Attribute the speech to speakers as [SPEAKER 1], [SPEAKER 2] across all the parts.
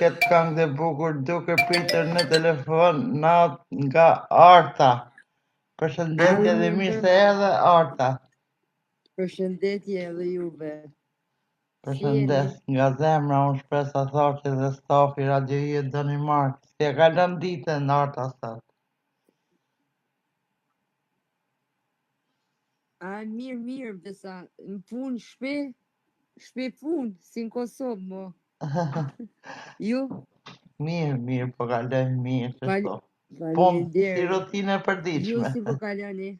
[SPEAKER 1] Këtë këngë dhe bukur duke pritur në telefon natë nga Arta. Përshëndetje dhe mirë se erdhe Arta.
[SPEAKER 2] Përshëndetje edhe juve.
[SPEAKER 1] Përshëndes nga zemra, unë shpresa Thaçi dhe stafi Radio Yjet Danimark. Si e kalon ditën Arta sot?
[SPEAKER 2] Mirë, besa, në punë shpe punë, si në Kosovë, mo. Ju?
[SPEAKER 1] Mirë, po kaloj mirë, që shto. Po, si rutinë e përditshme.
[SPEAKER 2] Ju si po kaloni?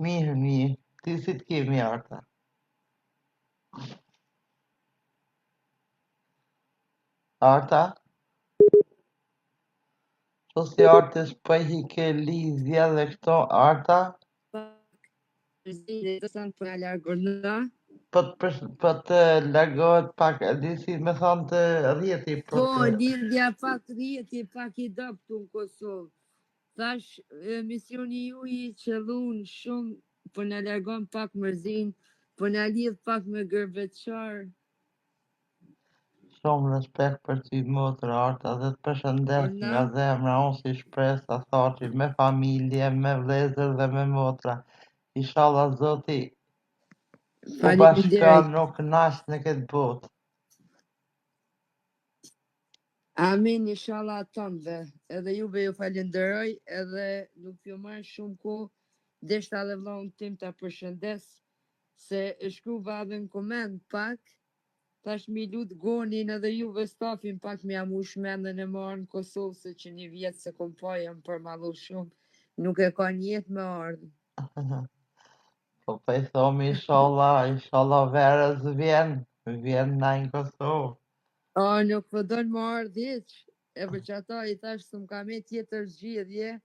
[SPEAKER 1] Mirë, ti si të kemi Arta? Arta? Po si artës për i ke lizja dhe këto, Arta? Po të largohet pak, disi me thonë të rjeti.
[SPEAKER 2] Po, lidhja pak rjeti, pak i dop të në Kosovë. Thash, misioni ju i qëllun shumë, po në largon pak mërzin, po në lidh pak me gërbeqar.
[SPEAKER 1] Shumë respekt për ty motra Arta dhe të përshëndes nga zemra, unë si shpresa Thaçi, me familje, me vlezër dhe me motra. Inshallah Zoti u bashkan nuk nash në këtë botë.
[SPEAKER 2] Amin, inshallah tënde, edhe juve ju falenderoj, edhe nuk ju marrë shumë kohë, deshta dhe vllahun tim ta përshëndes, se e shkruva edhe në koment pak, tash mi lut gonin edhe juve stafin pak me amu shmendën e marë në Kosovë, se që një vjetë se kom pa jam përmallu shumë, nuk e ka njetë me ardhë.
[SPEAKER 1] Po i thomi inshallah verës vjen na në Kosovë.
[SPEAKER 2] Nuk përdojnë më ardhë hiq, e për që ata i thash së më ka me tjetër zgjidhje,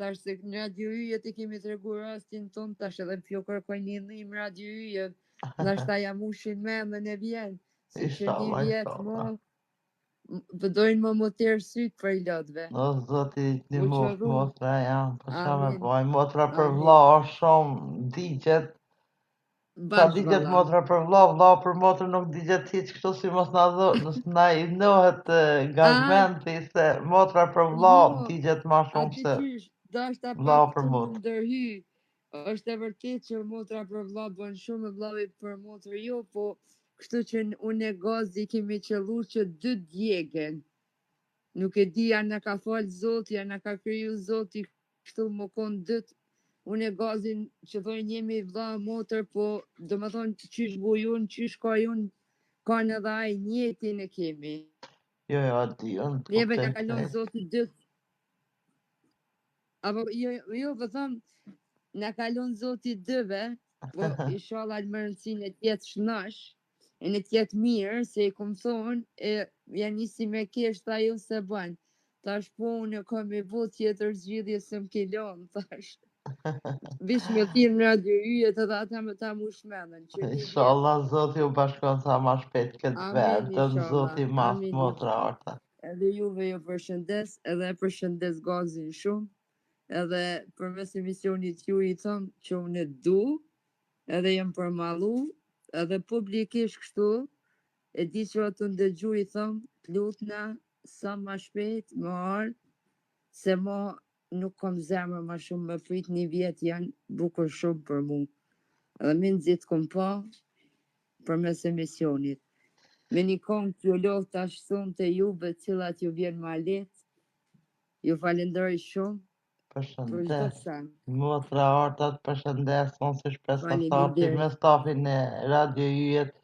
[SPEAKER 2] tash se në Radio Yjet i kemi të regu rastin ton, tash edhe më pjo kërkoj një dhim Radio Yjet, nash ta jam ushin me dhe në vjen, si që një vjetë më, përdojnë më tërë sytë për i lotëve.
[SPEAKER 1] O Zoti një motra janë, për qa me boj, motra për vlla është shumë digjet. Sa digjet motra për vlla për motra nuk digjet hiq kështu si mos na i nohet gazmenti se motra për vlla digjet ma shumë se vlla për motra.
[SPEAKER 2] është e vërtet që motra për vlla bën shumë, vllavi për motrë jo, po kështu që unë e gazi kemi qëllu që 2 djegen. Nuk e di, janë ka falë Zoti, janë ka kriju Zoti, kështu më konë 2. Unë e gazin që thojnë jemi vlla motër, po do më thonë qysh bujun, qysh ka jun, ka në dhe ajë njetin e kemi.
[SPEAKER 1] Jo, di, unë të
[SPEAKER 2] Neve në kalon Zoti 2. Apo, jo, po thëmë, në kalon Zoti 2-ve, po inshallah në mërëndësin e tjetë shnash, e në tjetë mirë, se i këmë thonë, janë nisi me keshtë ajo se banë. Tash po unë kam i bo tjetër zgjidhje se më kilon, tash. Vish me tim në Radio Yjet edhe ata me ta mu shmenën.
[SPEAKER 1] Inshallah, Zoti u bashkon sa ma shpejt këtë verë, të Zoti mas motra Arta.
[SPEAKER 2] Edhe juve ju përshëndes, edhe përshëndes gazin shumë, edhe përmes emisionit ju i thëmë që unë e du, edhe jem përmalu, edhe publikisht kështu, e di që atë ndëgju i thëmë, plutna, sa ma shpejt, më ardë, se ma nuk kom zemër ma shumë më prit, një vjetë janë bukur shumë për mu. Edhe me nëzit kom pa për mes emisionit. Me një kongë t'ju lovë të ashton të juve cilat ju vjen ma letë, ju falenderoj shumë.
[SPEAKER 1] Përshëndes. Motra Arta të përshëndes, unë si shpresa Thaçi me stafin e Radio Yjet,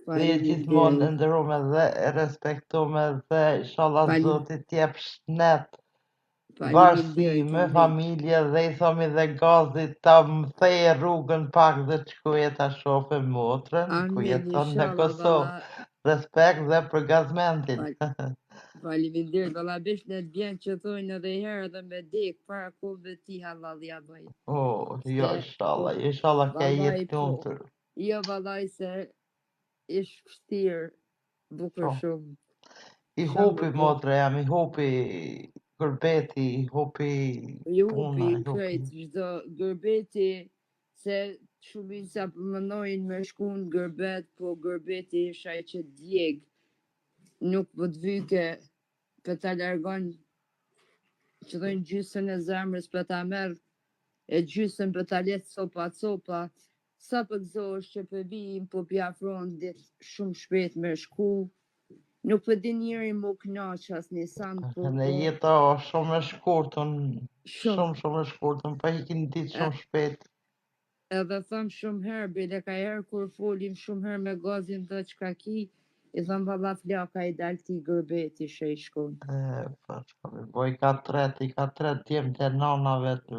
[SPEAKER 1] dhe e gjithmonë e ndërume dhe e respektume dhe inshallah Zoti t'jep shnet. Varsi me familje dhe i thomi dhe gazit ta më theje rrugën pak dhe të shkuje ta shofe motrën, ku jeton në Kosovë. Respekt dhe për gazmentin.
[SPEAKER 2] Faleminderit, valla bish në të bjen që thojnë edhe herë dhe me dek, para kove ti hallalja bëj.
[SPEAKER 1] Jo, inshallah ke jetë këntër.
[SPEAKER 2] Jo, vallaj se ish fështirë, bukur shumë.
[SPEAKER 1] I hupi motre jam, i hupi gërbeti, i hupi
[SPEAKER 2] puna. I krejt, çdo gërbeti, se shumin sa përmënojnë me shku në gërbet, po gërbeti isha që djegë. nuk po të vyke për ta largon që dojnë gjysën e zemrës për ta merë e gjysën për ta letë copa, sa për gëzosh që për vijim po pjafron ditë shumë shpet me shku, nuk për di njëri mu knaq as një sanë,
[SPEAKER 1] Në jetë shumë e shkurtën, shumë e shkurtën, pa ikin ditë shumë shpet.
[SPEAKER 2] Edhe thëmë shumë herë, bile ka herë kur folim shumë herë me gazin dhe që ka ki, i thëmë valla flaka i dalë ti gërbeti shë i shkon.
[SPEAKER 1] Po i ka tret tjemë të nanave të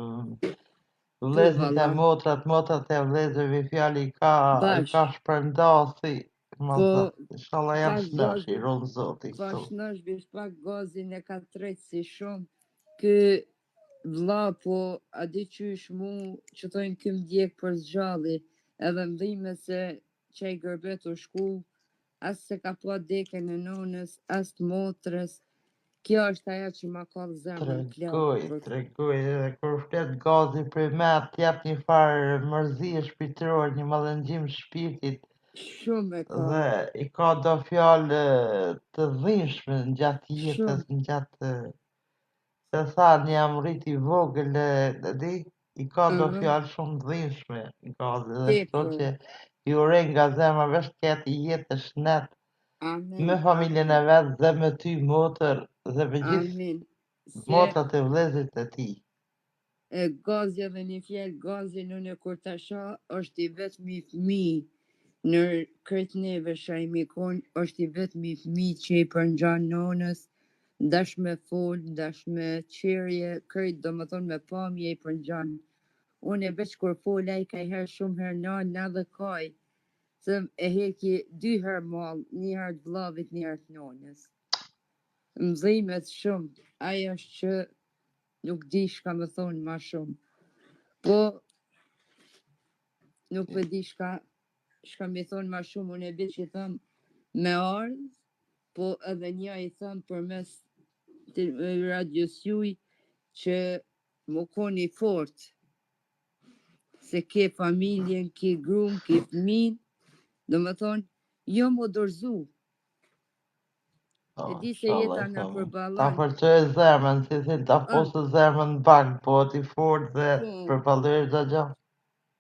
[SPEAKER 1] vlezit e motrat e vlezëve fjali i ka shpërndasi, shala jam shnash i ronë zoti.
[SPEAKER 2] Pa shnash bish pak gazin e ka tret si shumë, kë vla po a di qysh mu që tojnë këm djek për zgjalli, edhe mdhime se që i gërbet u shku, as se ka po deke në nonës, as të motrës, kjo është aja që ma ka zemën plakë.
[SPEAKER 1] Tregoj, edhe kur flet gazi për me t'jep një farë mërzi shpirtëror, një mallëngjim shpirtit.
[SPEAKER 2] Shumë e ka.
[SPEAKER 1] Dhe i ka do fjalë të dhimbshme në gjatë jetës, në gjatë se tha një jam rriti vogël, i ka do fjalë shumë dhimbshme gazi, dhe shto që i urej nga zemra vesh t'jetë jetë shnet me familjen e vetë dhe me ty motër dhe me gjithë motrat e vlezit e ti.
[SPEAKER 2] Gazi edhe një fjallë, gazi në kur të asha është i vetëmi fëmi në kretë neve shajmikon, është i vetëmi fëmi që i përngjan nonës, dash me fol, dash me qerje, kretë do më thonë me pamje i përngjan. Unë e veç kur fola i ka i herë shumë herë na dhe kaj, se e heki 2 herë malë, 1 herë të vlavit, 1 herë të nonës. Mdhimet shumë, aja është që nuk di shka me thonë ma shumë, po nuk për di shka me thonë ma shumë, unë e bit që i thëmë me ardhë, po edhe një i thëmë për mes radios juj që më koni fort, se ke familjen, ke grum, ke fëmin, do me thonë, jo më dorzu. E di se jeta nga përbalan.
[SPEAKER 1] Ta përqoj zemën, si ta posë zemën bak, po t'i fort dhe përbaloj dhe gjatë.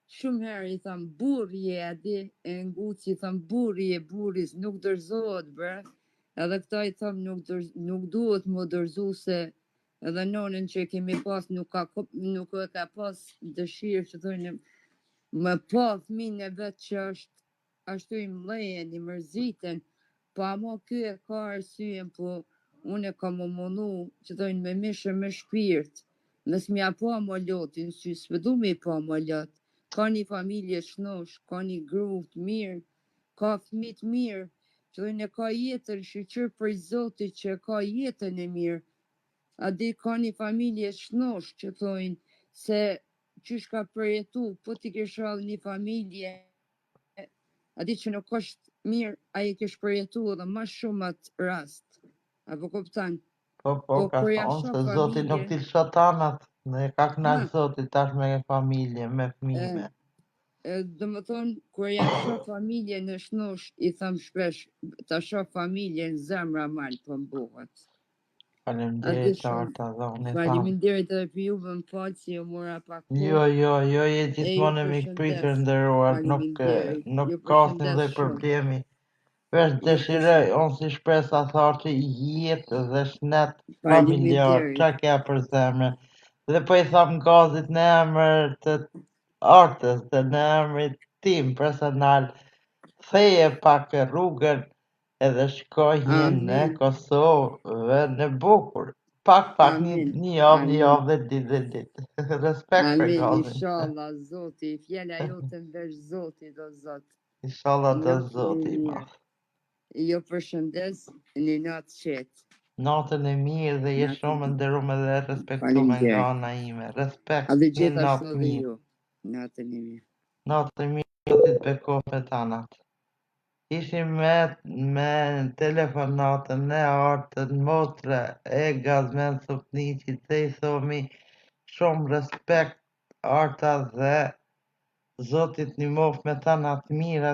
[SPEAKER 2] Shumë herë i thamë burri e adi, e nguci i thamë burri e buris, nuk dërzohet bre, edhe këta i thamë nuk duhet më dërzu se edhe nonën që kemi pas nuk e ka pas dëshirë që thënë më pa fëmin e vetë që është ashtu i mlejen, i mërziten, po amo kjo e ka arsyen, po unë e ka më mënu që thënë me mishë me shpirt, mes mja pa më lotin, që s'pëdu me i pa më lot, ka një familje shnosh, ka një gru të mirë, ka fëmit mirë, që thënë e ka jetën shqyqër për zotit që ka jetën e mirë, a di ka një familje shnosh që thënë se qysh ka përjetu, po t'i kishall një familje, a di që nuk është mirë, a i kish përjetu edhe ma shumë atë rast. Apo kuptan?
[SPEAKER 1] Po, ka thonë se Zotit nuk t'i shatanat, dhe ka knaq Zotit tash me familje, me fëmijë.
[SPEAKER 2] Do më thonë, kur ja shoh familje në shnosh, i tham shpesh, ta shoh familje në zemra malë për mbuhat.
[SPEAKER 1] Faleminderit Arta, dhoni thamë.
[SPEAKER 2] Faleminderit edhe për juve më falë si ju mora pak po.
[SPEAKER 1] Jo, je gjithmonë e mikpritër ndëruar, nuk ka asnjë lloj problemi. Vesh dëshiroj, unë si shpresa tharë që jetë dhe shnet familjar, qa kja për zemre. Dhe po i thamë gazit në emër të Artës dhe në emër tim personal, theje pak rrugën edhe shkojnë në Kosovë në bukur. Pak, një javë dhe ditë. Respekt për gazin.
[SPEAKER 2] Amin, inshallah, Zoti, fjalla jote ndërsh Zoti do Zot.
[SPEAKER 1] Inshallah do Zoti, ma.
[SPEAKER 2] Jo përshëndes, një natë qetë.
[SPEAKER 1] Natën e mirë dhe je shumë ndërume dhe respektume nga ana ime. Respekt, një natë mirë.
[SPEAKER 2] Natën e mirë.
[SPEAKER 1] Natën e mirë, Zotit bekof me tanat. Ishim me telefonatën në Artën, motre e gazmen Sopniqit, dhe i thomi shumë respekt Arta dhe Zotit një mof me tanat mira.